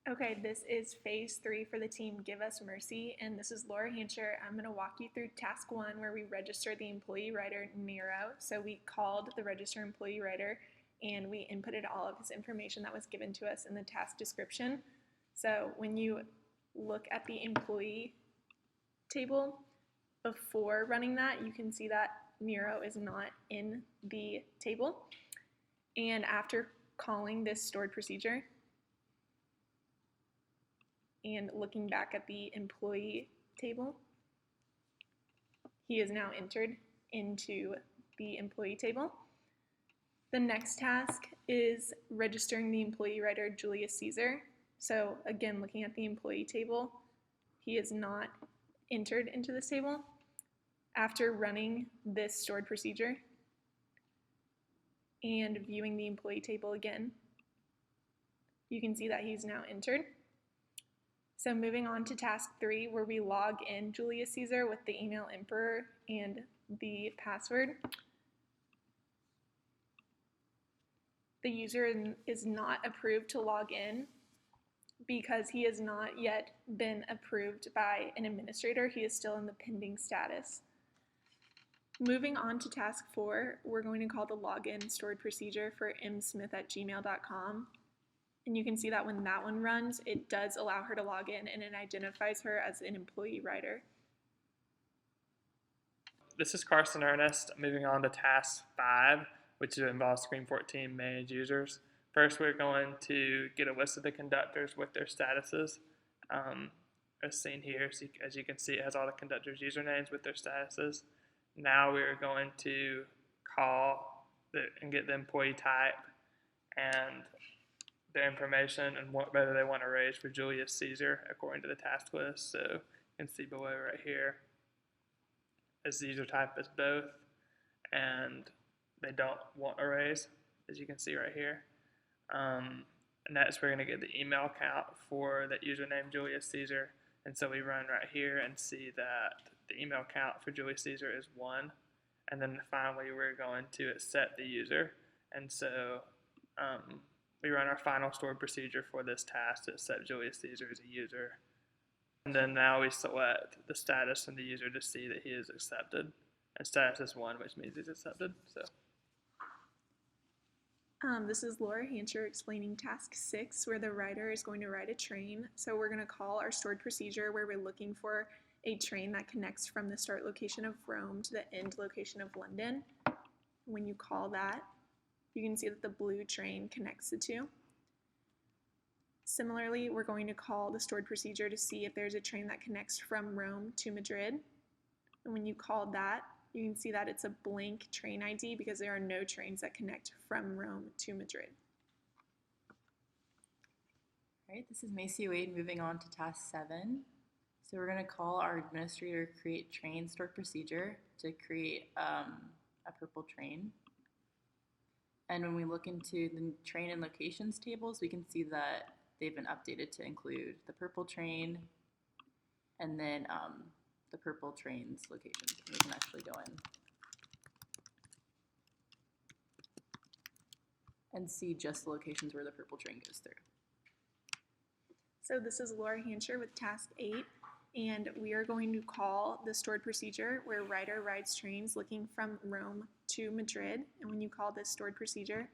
Okay, this is phase 3 for the team Give Us Mercy, and this is Laura Hancher. I'm going to walk you through task 1 where we register the employee writer Nero. So we called the register employee writer and we inputted all of his information that was given to us in the task description. So when you look at the employee table before running that, you can see that Nero is not in the table. And after calling this stored procedure, and looking back at the employee table, he is now entered into the employee table. The next task is registering the employee writer Julius Caesar. So again, looking at the employee table, he is not entered into this table. After running this stored procedure and viewing the employee table again, you can see that he's now entered. So moving on to task 3, where we log in Julius Caesar with the email emperor and the password. The user is not approved to log in because he has not yet been approved by an administrator. He is still in the pending status. Moving on to task 4, we're going to call the login stored procedure for msmith@gmail.com. And you can see that when that one runs, it does allow her to log in and it identifies her as an employee writer. This is Carson Ernest. Moving on to task 5, which involves Screen 14 manage users. First, we're going to get a list of the conductors with their statuses. As seen here, so as you can see, it has all the conductors' usernames with their statuses. Now we're going to call and get the employee type and their information and whether they want to raise for Julius Caesar according to the task list. So you can see below right here, as the user type is both, and they don't want a raise, as you can see right here. And next we're going to get the email count for that username Julius Caesar. And so we run right here and see that the email count for Julius Caesar is 1. And then finally we're going to accept the user. And so we run our final stored procedure for this task to accept Julius Caesar as a user. And then now we select the status from the user to see that he is accepted. And status is 1, which means he's accepted. So. This is Laura Hancher explaining task 6, where the writer is going to write a train. So we're going to call our stored procedure where we're looking for a train that connects from the start location of Rome to the end location of London. When you call that, you can see that the blue train connects the two. Similarly, we're going to call the stored procedure to see if there's a train that connects from Rome to Madrid. And when you call that, you can see that it's a blank train ID because there are no trains that connect from Rome to Madrid. All right, this is Macy Wade moving on to task 7. So we're going to call our administrator create train stored procedure to create a purple train. And when we look into the train and locations tables, we can see that they've been updated to include the purple train and then the purple train's locations. We can actually go in and see just the locations where the purple train goes through. So this is Laura Hancher with task 8, and we are going to call the stored procedure where writer rides trains looking from Rome to Madrid. And when you call this stored procedure,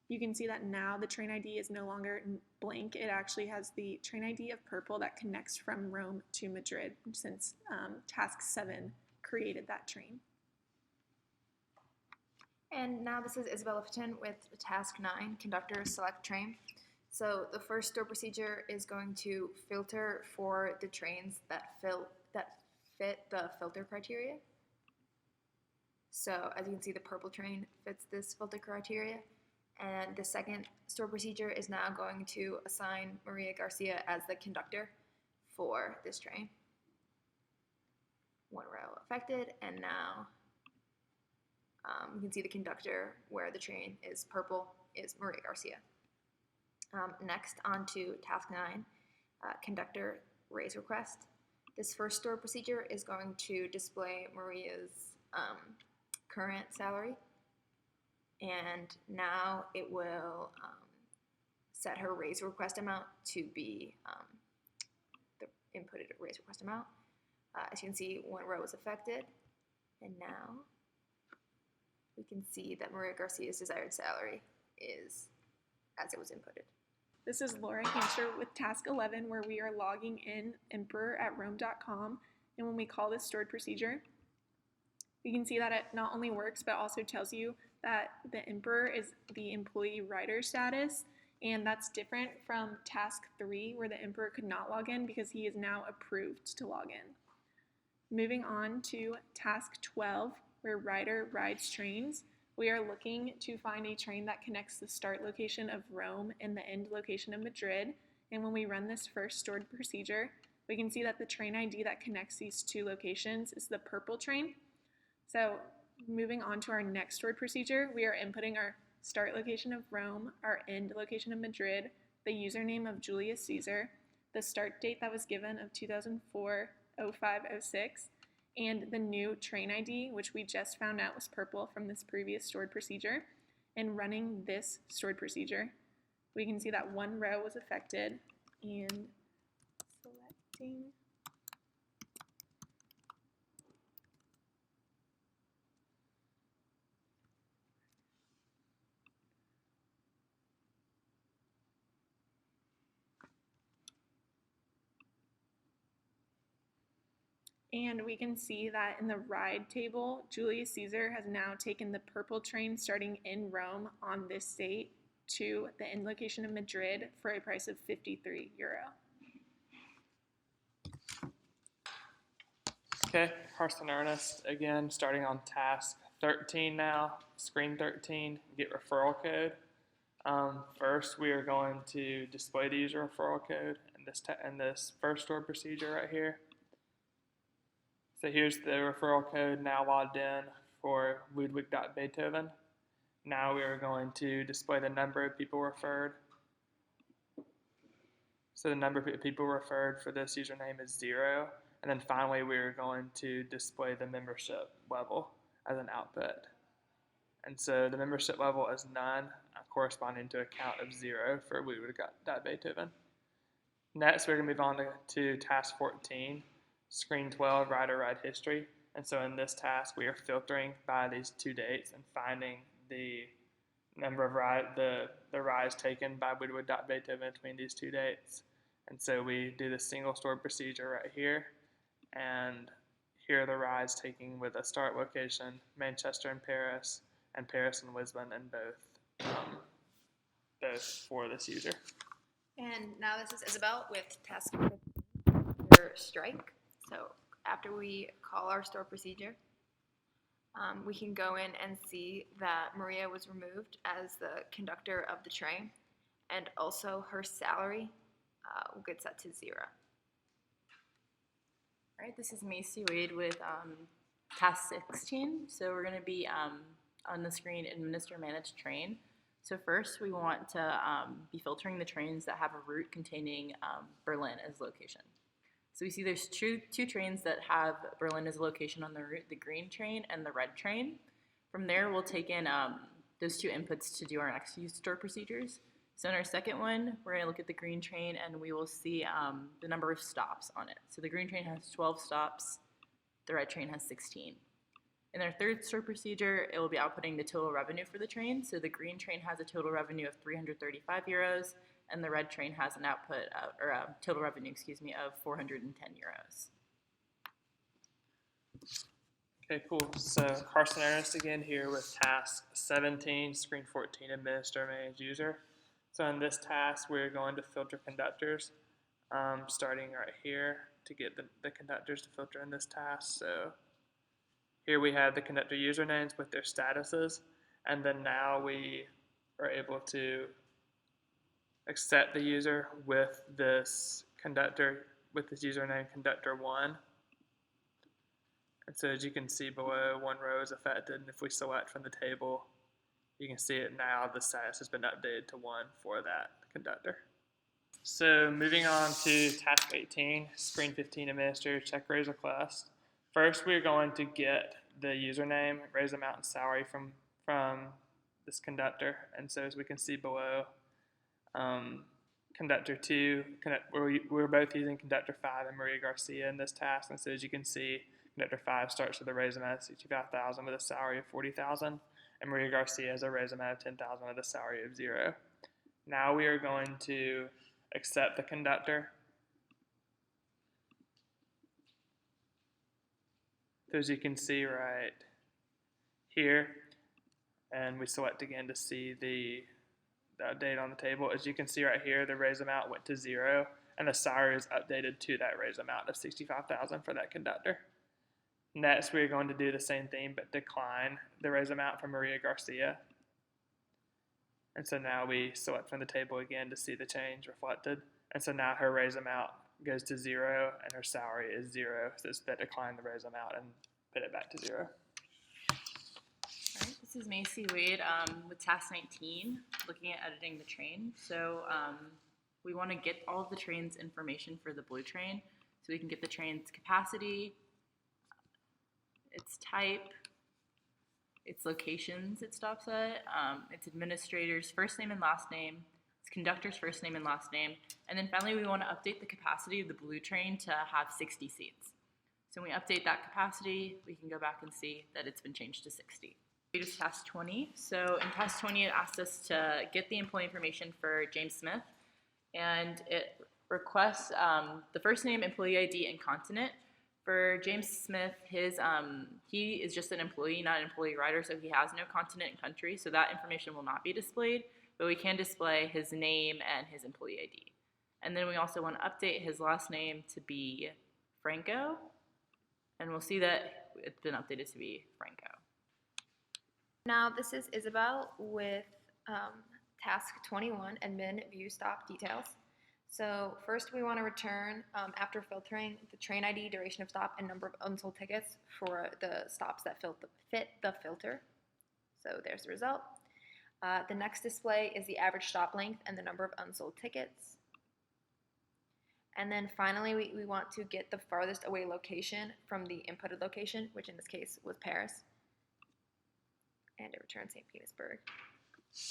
you can see that now the train ID is no longer blank. It actually has the train ID of purple that connects from Rome to Madrid, since task 7 created that train. And now this is Isabella with task 9, conductor select train. So the first stored procedure is going to filter for the trains that fit the filter criteria. So as you can see, the purple train fits this filter criteria. And the second stored procedure is now going to assign Maria Garcia as the conductor for this train. One row affected, and now you can see the conductor where the train is purple is Maria Garcia. Next, on to task 9, conductor raise request. This first stored procedure is going to display Maria's current salary, and now it will set her raise request amount to be the inputted raise request amount. As you can see, one row is affected, and now we can see that Maria Garcia's desired salary is as it was inputted. This is Laura Hampshire with task 11, where we are logging in emperor@rome.com, and when we call this stored procedure, we can see that it not only works but also tells you that the emperor is the employee writer status, and that's different from task 3, where the emperor could not log in because he is now approved to log in. Moving on to task 12, where rider rides trains, we are looking to find a train that connects the start location of Rome and the end location of Madrid. And when we run this first stored procedure, we can see that the train ID that connects these two locations is the purple train. So moving on to our next stored procedure, we are inputting our start location of Rome, our end location of Madrid, the username of Julius Caesar, the start date that was given of 2004-05-06, and the new train ID, which we just found out was purple from this previous stored procedure. And running this stored procedure, we can see that one row was affected, and selecting and we can see that in the ride table, Julius Caesar has now taken the purple train starting in Rome on this date to the end location of Madrid for a price of €53. Okay, Carson Ernest, again, starting on task 13 now, screen 13, get referral code. First, we are going to display the user referral code in this first stored procedure right here. So here's the referral code now logged in for Ludwig.Beethoven. Now we are going to display the number of people referred. So the number of people referred for this username is 0. And then finally, we are going to display the membership level as an output. And so the membership level is none, corresponding to a count of 0 for Ludwig.Beethoven. Next, we're going to move on to task 14. Screen 12, rider ride history. And so in this task, we are filtering by these two dates and finding the number of the rides taken by Ludwig.Beethoven between these two dates. And so we do the single stored procedure right here. And here are the rides taken with a start location, Manchester and Paris and Lisbon, and both for this user. And now this is Isabella with task 15, strike. So after we call our store procedure, we can go in and see that Maria was removed as the conductor of the train, and also her salary will get set to 0. All right, this is Macy Wade with task 16. So we're going to be on the screen administer manage train. So first we want to be filtering the trains that have a route containing Berlin as location. So we see there's two trains that have Berlin as a location on the route, the green train and the red train. From there, we'll take in those two inputs to do our next store procedures. So in our second one, we're going to look at the green train, and we will see the number of stops on it. So the green train has 12 stops, the red train has 16. In our third store procedure, it will be outputting the total revenue for the train. So the green train has a total revenue of €335, and the red train has an output a total revenue, of €410. Okay, cool. So Carson Ernest again here with task 17, screen 14, administer manage user. So in this task, we're going to filter conductors, starting right here to get the conductors to filter in this task. So here we have the conductor usernames with their statuses, and then now we are able to accept the user with this conductor, with this username conductor1. And so as you can see below, one row is affected, and if we select from the table, you can see it now, the status has been updated to 1 for that conductor. So moving on to task 18, screen 15, administer check raise request. First, we're going to get the username, raise amount, and salary from this conductor. And so as we can see below, Conductor 2, we're both using Conductor 5 and Maria Garcia in this task. And so as you can see, Conductor 5 starts with a raise amount of $65,000 with a salary of $40,000, and Maria Garcia has a raise amount of $10,000 with a salary of $0. Now we are going to accept the conductor. So as you can see right here, and we select again to see the date on the table. As you can see right here, the raise amount went to 0, and the salary is updated to that raise amount of $65,000 for that conductor. Next, we're going to do the same thing, but decline the raise amount for Maria Garcia. And so now we select from the table again to see the change reflected. And so now her raise amount goes to 0, and her salary is 0. So it's to decline the raise amount and put it back to 0. All right, this is Macy Wade with task 19, looking at editing the train. So we want to get all of the train's information for the blue train, so we can get the train's capacity, its type, its locations it stops at, its administrator's first name and last name, its conductor's first name and last name, and then finally we want to update the capacity of the blue train to have 60 seats. So when we update that capacity, we can go back and see that it's been changed to 60. We just task 20. So in task 20, it asks us to get the employee information for James Smith, and it requests the first name, employee ID, and continent. For James Smith, he is just an employee, not an employee writer, so he has no continent and country, so that information will not be displayed, but we can display his name and his employee ID. And then we also want to update his last name to be Franco, and we'll see that it's been updated to be Franco. Now this is Isabel with task 21, admin view stop details. So first we want to return, after filtering, the train ID, duration of stop, and number of unsold tickets for the stops that fit the filter. So there's the result. The next display is the average stop length and the number of unsold tickets. And then finally we want to get the farthest away location from the inputted location, which in this case was Paris. And it returns St. Petersburg.